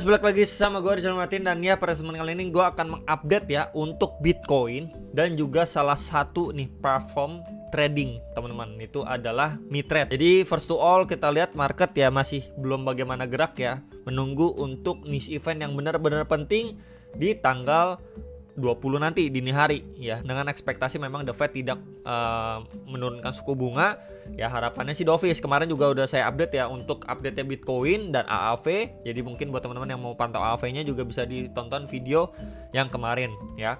balik lagi sama gue Rizal Martin. Dan ya pada kesempatan kali ini gue akan mengupdate ya untuk Bitcoin dan juga salah satu nih platform trading teman-teman, itu adalah MiTrade. Jadi first to all kita lihat market ya masih belum bagaimana gerak ya, menunggu untuk news event yang benar-benar penting di tanggal 20 nanti dini hari ya, dengan ekspektasi memang The Fed tidak menurunkan suku bunga ya. Harapannya sih dovish. Kemarin juga udah saya update ya untuk update Bitcoin dan AAV. Jadi mungkin buat teman-teman yang mau pantau AAV-nya juga bisa ditonton video yang kemarin ya.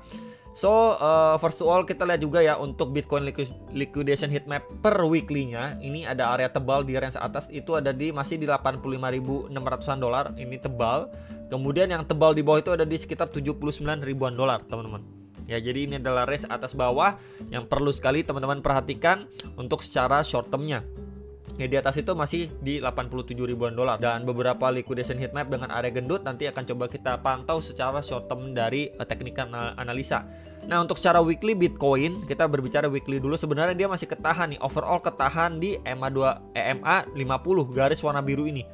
So first of all kita lihat juga ya untuk Bitcoin liquidation heatmap per weekly-nya. Ini ada area tebal di range atas itu ada di masih di 85.600-an dolar. Ini tebal. Kemudian yang tebal di bawah itu ada di sekitar 79 ribuan dolar teman-teman. Ya, jadi ini adalah range atas bawah yang perlu sekali teman-teman perhatikan untuk secara short term-nya. Ya, di atas itu masih di 87 ribuan dolar. Dan beberapa liquidation heatmap dengan area gendut nanti akan coba kita pantau secara short term dari teknikal analisa. Nah, untuk secara weekly Bitcoin, kita berbicara weekly dulu. Sebenarnya dia masih ketahan nih, overall ketahan di EMA 50 garis warna biru ini.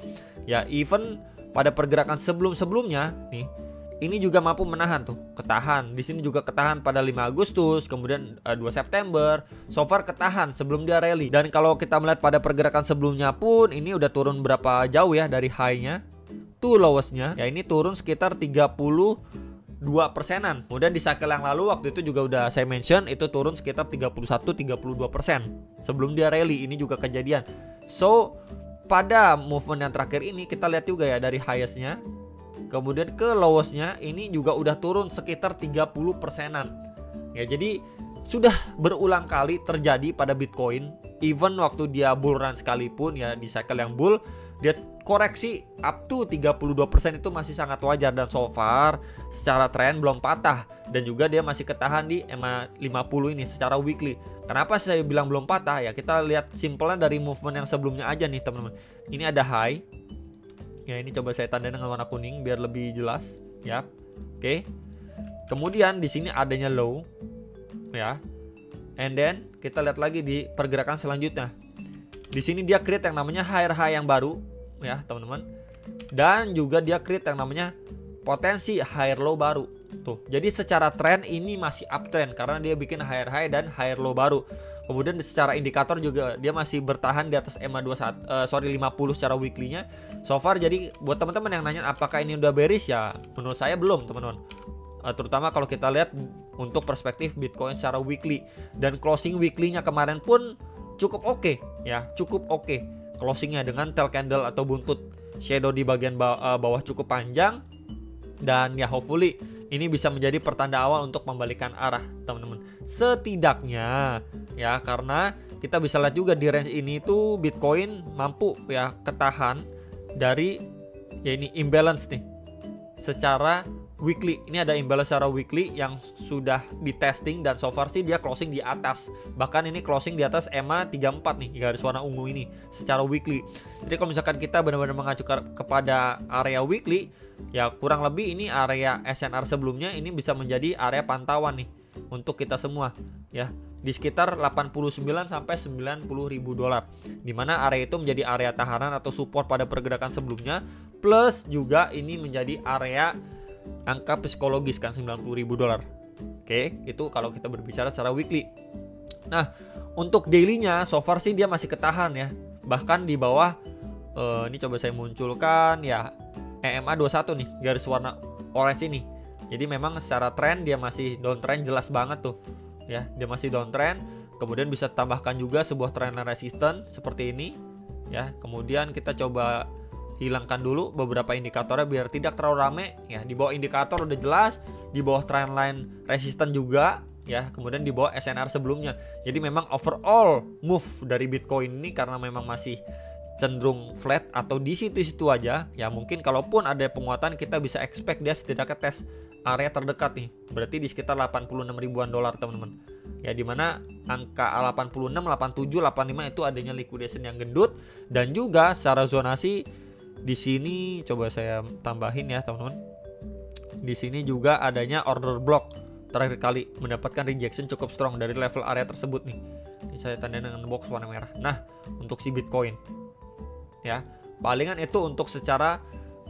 Ya, even pada pergerakan sebelumnya nih, ini juga mampu menahan tuh, ketahan. Di sini juga ketahan pada 5 Agustus, kemudian 2 September. So far ketahan sebelum dia rally. Dan kalau kita melihat pada pergerakan sebelumnya pun ini udah turun berapa jauh ya dari high-nya to lowest-nya. Ya, ini turun sekitar 32%-an. Kemudian di cycle yang lalu waktu itu juga udah saya mention itu turun sekitar 31-32% sebelum dia rally. Ini juga kejadian. So pada movement yang terakhir ini kita lihat juga ya dari highest-nya kemudian ke lowest-nya ini juga udah turun sekitar 30%-an. Ya, jadi sudah berulang kali terjadi pada Bitcoin, even waktu dia bull run sekalipun ya, di cycle yang bull dia koreksi up to 32% itu masih sangat wajar. Dan so far secara tren belum patah dan juga dia masih ketahan di EMA 50 ini secara weekly. Kenapa saya bilang belum patah ya, kita lihat simpelnya dari movement yang sebelumnya aja nih teman-teman. Ini ada high ya, ini coba saya tandain dengan warna kuning biar lebih jelas ya. Oke. Kemudian di sini adanya low ya, and then kita lihat lagi di pergerakan selanjutnya. Di sini dia create yang namanya higher high yang baru ya teman-teman, dan juga dia create yang namanya potensi higher low baru tuh. Jadi secara tren ini masih uptrend karena dia bikin higher high dan higher low baru. Kemudian secara indikator juga dia masih bertahan di atas EMA 50 secara weekly-nya. So far jadi buat teman-teman yang nanya apakah ini udah bearish ya, menurut saya belum teman-teman. Terutama kalau kita lihat untuk perspektif Bitcoin secara weekly, dan closing weekly-nya kemarin pun cukup oke ya, cukup oke closingnya dengan tail candle atau buntut shadow di bagian bawah cukup panjang. Dan ya hopefully ini bisa menjadi pertanda awal untuk membalikan arah teman-teman, setidaknya ya, karena kita bisa lihat juga di range ini tuh Bitcoin mampu ya ketahan dari ya ini imbalance nih secara weekly. Ini ada imbalance secara weekly yang sudah di testing dan so far sih dia closing di atas. Bahkan ini closing di atas EMA 34 nih, garis warna ungu ini secara weekly. Jadi kalau misalkan kita benar-benar mengacu kepada area weekly ya, kurang lebih ini area SNR sebelumnya ini bisa menjadi area pantauan nih untuk kita semua ya, di sekitar 89 sampai 90 ribu dolar, dimana area itu menjadi area tahanan atau support pada pergerakan sebelumnya, plus juga ini menjadi area angka psikologis kan 90 ribu dolar. Oke, itu kalau kita berbicara secara weekly. Nah, untuk daily-nya so far sih dia masih ketahan ya, bahkan di bawah ini coba saya munculkan ya, EMA 21 nih, garis warna orange ini. Jadi memang secara tren dia masih downtrend jelas banget tuh ya, dia masih downtrend. Kemudian bisa tambahkan juga sebuah trend resistance seperti ini ya. Kemudian kita coba hilangkan dulu beberapa indikatornya biar tidak terlalu rame ya. Di bawah indikator udah jelas, di bawah trendline resistance juga ya, kemudian di bawah SNR sebelumnya. Jadi memang overall move dari Bitcoin ini karena memang masih cenderung flat atau di situ-situ aja ya, mungkin kalaupun ada penguatan kita bisa expect dia setidaknya tes area terdekat nih, berarti di sekitar 86 ribuan dolar teman-teman ya, dimana angka 86, 87, 85 itu adanya liquidation yang gendut. Dan juga secara zonasi di sini coba saya tambahin ya teman-teman, di sini juga adanya order block terakhir kali mendapatkan rejection cukup strong dari level area tersebut nih. Ini saya tandain dengan box warna merah. Nah, untuk si Bitcoin ya, palingan itu untuk secara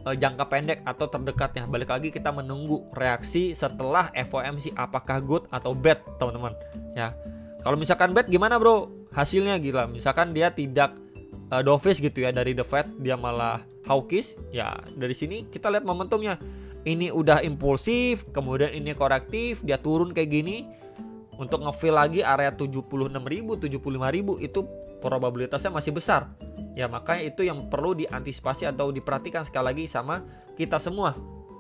jangka pendek atau terdekatnya. Balik lagi kita menunggu reaksi setelah FOMC apakah good atau bad, teman-teman. Ya. Kalau misalkan bad gimana, Bro? Hasilnya gila. Misalkan dia tidak dovish gitu ya dari The Fed, dia malah hawkish. Ya, dari sini kita lihat momentumnya. Ini udah impulsif, kemudian ini korektif, dia turun kayak gini. Untuk ngefill lagi area 76.000, 75.000 itu probabilitasnya masih besar. Ya, makanya itu yang perlu diantisipasi atau diperhatikan sekali lagi sama kita semua.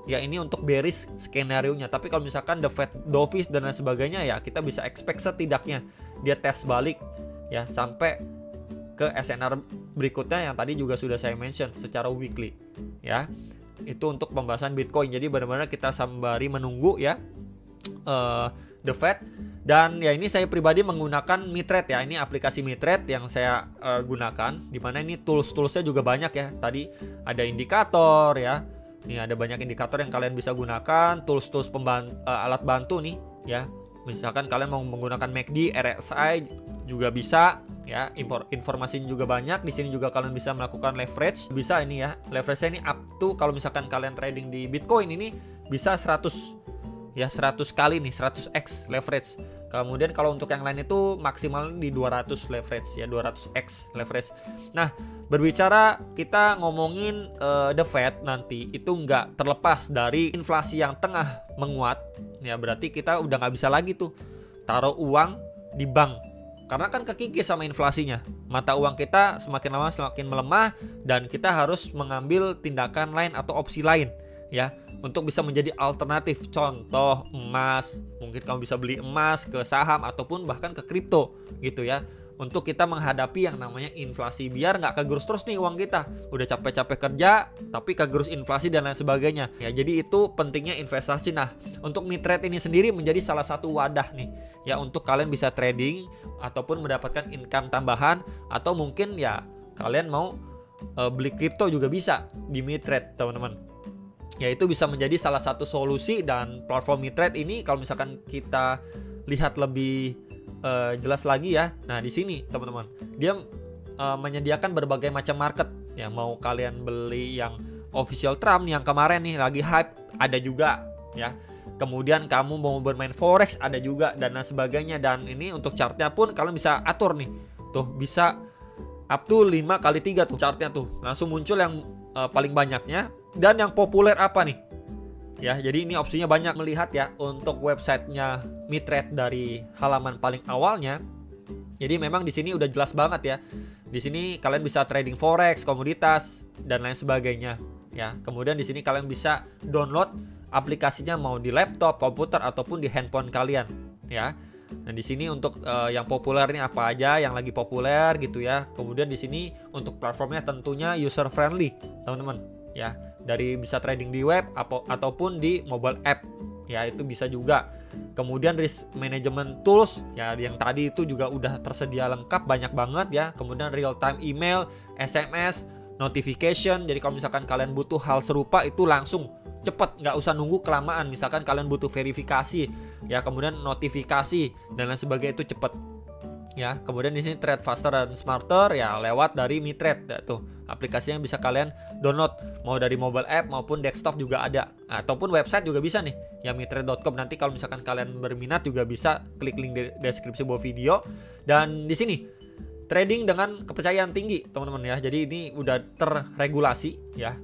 Ya, ini untuk bearish skenario-nya. Tapi kalau misalkan The Fed dovish dan lain sebagainya, ya kita bisa expect setidaknya dia tes balik ya sampai ke SNR berikutnya yang tadi juga sudah saya mention secara weekly. Ya, itu untuk pembahasan Bitcoin. Jadi benar-benar kita sembari menunggu ya The Fed. Dan ya ini saya pribadi menggunakan Mitrade ya. Ini aplikasi Mitrade yang saya gunakan. Dimana ini tools-toolsnya juga banyak ya. Tadi ada indikator ya. Ini ada banyak indikator yang kalian bisa gunakan. Tools-tools alat bantu nih ya. Misalkan kalian mau menggunakan MACD, RSI juga bisa ya. Informasinya juga banyak. Di sini juga kalian bisa melakukan leverage. Bisa ini ya. Leverage-nya ini up to kalau misalkan kalian trading di Bitcoin ini bisa 100 ya, 100 kali nih, 100x leverage. Kemudian kalau untuk yang lain itu maksimal di 200 leverage ya, 200x leverage. Nah, berbicara kita ngomongin The Fed nanti itu nggak terlepas dari inflasi yang tengah menguat ya, berarti kita udah nggak bisa lagi tuh taruh uang di bank karena kan kekikis sama inflasinya. Mata uang kita semakin lama semakin melemah dan kita harus mengambil tindakan lain atau opsi lain ya, untuk bisa menjadi alternatif. Contoh emas, mungkin kamu bisa beli emas ke saham ataupun bahkan ke kripto gitu ya, untuk kita menghadapi yang namanya inflasi, biar nggak kegerus terus nih uang kita. Udah capek-capek kerja tapi kegerus inflasi dan lain sebagainya ya. Jadi itu pentingnya investasi. Nah, untuk Mitrade ini sendiri menjadi salah satu wadah nih ya, untuk kalian bisa trading ataupun mendapatkan income tambahan, atau mungkin ya kalian mau beli kripto juga bisa di Mitrade, teman-teman. Ya, itu bisa menjadi salah satu solusi. Dan platform Mitrade ini kalau misalkan kita lihat lebih jelas lagi ya. Nah, di sini teman-teman, dia menyediakan berbagai macam market. Ya, mau kalian beli yang official Trump yang kemarin nih lagi hype, ada juga ya. Kemudian kamu mau bermain forex, ada juga, dan lain sebagainya. Dan ini untuk chartnya pun kalian bisa atur nih. Tuh, bisa up to 5x3 tuh chartnya tuh. Langsung muncul yang paling banyaknya. Dan yang populer apa nih? Ya, jadi ini opsinya banyak. Melihat ya untuk websitenya Mitrade dari halaman paling awalnya. Jadi memang di sini udah jelas banget ya. Di sini kalian bisa trading forex, komoditas dan lain sebagainya. Ya, kemudian di sini kalian bisa download aplikasinya mau di laptop, komputer ataupun di handphone kalian. Ya. Nah, di sini untuk yang populer ini apa aja yang lagi populer gitu ya. Kemudian di sini untuk platformnya tentunya user friendly, teman-teman. Ya, dari bisa trading di web ataupun di mobile app ya, itu bisa juga. Kemudian risk management tools ya, yang tadi itu juga udah tersedia lengkap, banyak banget ya. Kemudian real time email, SMS, notification. Jadi kalau misalkan kalian butuh hal serupa itu langsung cepet, nggak usah nunggu kelamaan. Misalkan kalian butuh verifikasi ya, kemudian notifikasi dan lain sebagainya itu cepet ya. Kemudian di sini trade faster dan smarter ya, lewat dari Mitrade ya, tuh aplikasinya bisa kalian download mau dari mobile app maupun desktop juga ada, ataupun website juga bisa nih ya, mitrade.com. Nanti kalau misalkan kalian berminat juga bisa klik link di deskripsi bawah video. Dan di sini trading dengan kepercayaan tinggi, teman-teman ya. Jadi ini udah terregulasi ya.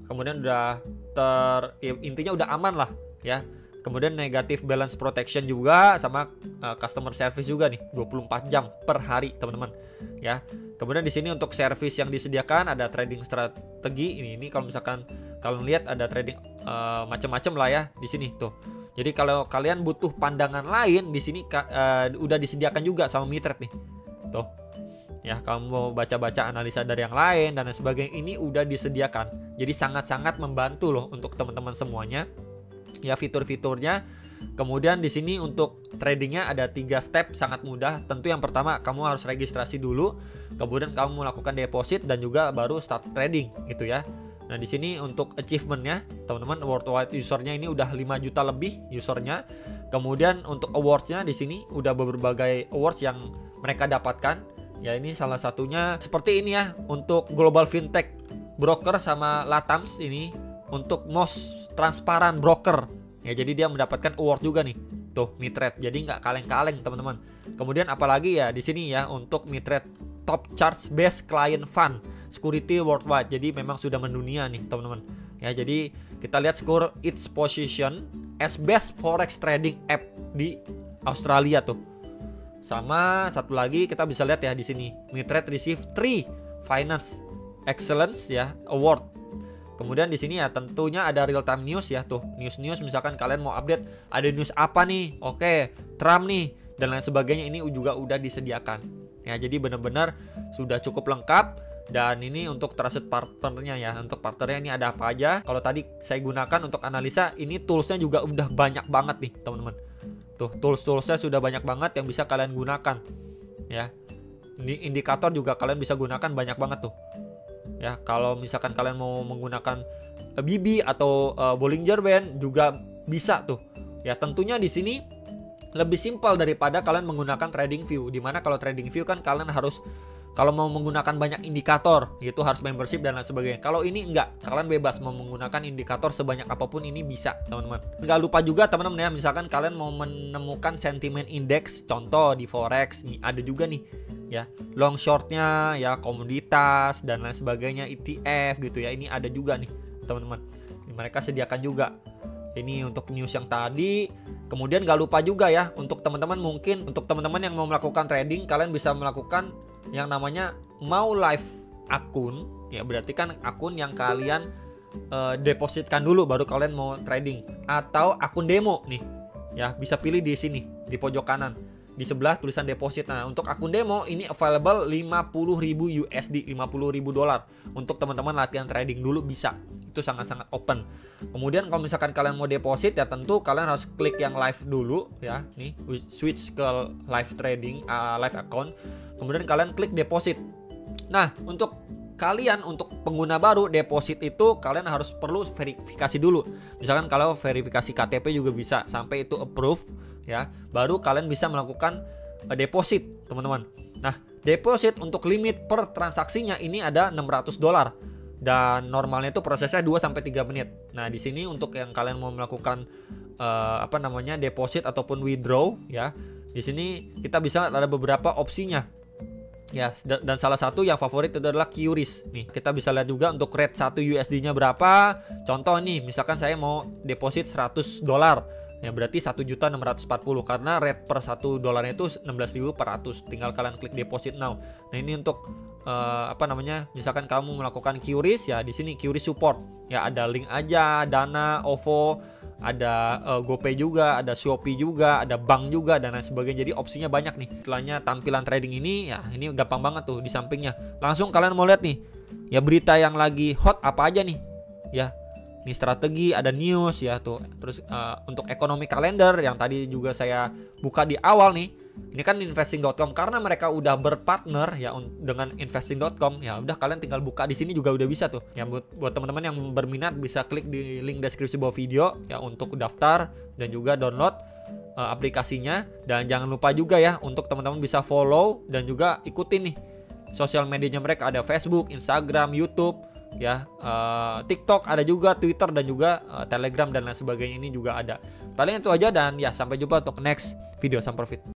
Kemudian udah intinya udah aman lah ya. Kemudian negative balance protection juga, sama customer service juga nih 24 jam per hari, teman-teman ya. Kemudian di sini untuk service yang disediakan ada trading strategi. Ini kalau misalkan kalian lihat ada trading macam-macam lah ya di sini tuh. Jadi kalau kalian butuh pandangan lain di sini udah disediakan juga sama Mitrade nih. Tuh. Ya, kamu mau baca-baca analisa dari yang lain dan lain sebagainya, ini udah disediakan. Jadi sangat-sangat membantu loh untuk teman-teman semuanya. Ya, fitur-fiturnya. Kemudian di sini untuk tradingnya ada 3 step, sangat mudah. Tentu yang pertama kamu harus registrasi dulu, kemudian kamu melakukan deposit dan juga baru start trading gitu ya. Nah, di sini untuk achievementnya, teman-teman, worldwide usernya ini udah 5 juta lebih usernya. Kemudian untuk awardsnya di sini udah berbagai awards yang mereka dapatkan. Ya, ini salah satunya seperti ini ya, untuk Global Fintech Broker sama Latams ini untuk most transparent broker. Ya, jadi dia mendapatkan award juga nih. Tuh, Mid-Trade. Jadi nggak kaleng-kaleng, teman-teman. Kemudian apalagi ya di sini ya untuk Mid-Trade Top Charts Best Client Fund Security Worldwide. Jadi memang sudah mendunia nih, teman-teman. Ya, jadi kita lihat score its position as best forex trading app di Australia tuh. Sama satu lagi kita bisa lihat ya di sini. Mid-Trade receive 3 Finance Excellence ya Award. Kemudian di sini ya tentunya ada real time news ya tuh. News misalkan kalian mau update ada news apa nih? Oke, Trump nih dan lain sebagainya ini juga udah disediakan. Ya, jadi benar-benar sudah cukup lengkap. Dan ini untuk trusted partnernya ya. Untuk partnernya ini ada apa aja? Kalau tadi saya gunakan untuk analisa, ini toolsnya juga udah banyak banget nih, teman-teman. Tuh, toolsnya sudah banyak banget yang bisa kalian gunakan. Ya. Ini indikator juga kalian bisa gunakan banyak banget tuh. Ya, kalau misalkan kalian mau menggunakan BB atau Bollinger Band juga bisa tuh. Ya, tentunya di sini lebih simpel daripada kalian menggunakan TradingView. Dimana kalau TradingView kan kalian harus kalau mau menggunakan banyak indikator itu harus membership dan lain sebagainya. Kalau ini enggak, kalian bebas mau menggunakan indikator sebanyak apapun ini bisa, teman-teman. Enggak lupa juga teman-teman ya, misalkan kalian mau menemukan sentimen indeks, contoh di forex nih ada juga nih ya, long shortnya ya, komoditas dan lain sebagainya, ETF gitu ya. Ini ada juga nih, teman-teman. Mereka sediakan juga. Ini untuk news yang tadi. Kemudian gak lupa juga ya untuk teman-teman, mungkin untuk teman-teman yang mau melakukan trading, kalian bisa melakukan yang namanya mau live akun. Ya berarti kan akun yang kalian depositkan dulu baru kalian mau trading, atau akun demo nih. Ya bisa pilih di sini di pojok kanan. Di sebelah tulisan deposit. Nah, untuk akun demo ini available 50.000 USD, 50.000 dolar. Untuk teman-teman latihan trading dulu bisa. Itu sangat-sangat open. Kemudian kalau misalkan kalian mau deposit ya tentu kalian harus klik yang live dulu ya. Nih, switch ke live trading, live account. Kemudian kalian klik deposit. Nah, untuk kalian, untuk pengguna baru deposit itu kalian harus perlu verifikasi dulu. Misalkan kalau verifikasi KTP juga bisa sampai itu approve ya, baru kalian bisa melakukan deposit, teman-teman. Nah, deposit untuk limit per transaksinya ini ada 600 dolar. Dan normalnya itu prosesnya 2 sampai 3 menit. Nah, di sini untuk yang kalian mau melakukan deposit ataupun withdraw ya. Di sini kita bisa lihat ada beberapa opsinya. Ya, dan salah satu yang favorit itu adalah QRIS. Nih, kita bisa lihat juga untuk rate 1 USD-nya berapa. Contoh nih, misalkan saya mau deposit 100 dolar. Ya berarti 1.640.000 karena rate per 1 dolarnya itu 16.400. Tinggal kalian klik deposit now. Nah, ini untuk misalkan kamu melakukan QRIS ya, di sini QRIS support. Ya ada link aja, Dana, OVO, ada GoPay juga, ada Shopee juga, ada bank juga dan lain sebagainya. Jadi opsinya banyak nih. Setelahnya tampilan trading ini ya, ini gampang banget tuh di sampingnya. Langsung kalian mau lihat nih. Ya berita yang lagi hot apa aja nih. Ya. Ini strategi, ada news ya tuh. Terus untuk ekonomi kalender yang tadi juga saya buka di awal nih. Ini kan investing.com karena mereka udah berpartner ya dengan investing.com. Ya udah kalian tinggal buka di sini juga udah bisa tuh. Ya buat teman-teman yang berminat bisa klik di link deskripsi bawah video ya untuk daftar dan juga download aplikasinya. Dan jangan lupa juga ya untuk teman-teman bisa follow dan juga ikutin nih sosial medianya mereka, ada Facebook, Instagram, YouTube. Ya, TikTok ada juga, Twitter dan juga Telegram dan lain sebagainya ini juga ada. Paling itu aja dan ya sampai jumpa untuk next video. Sam Profit.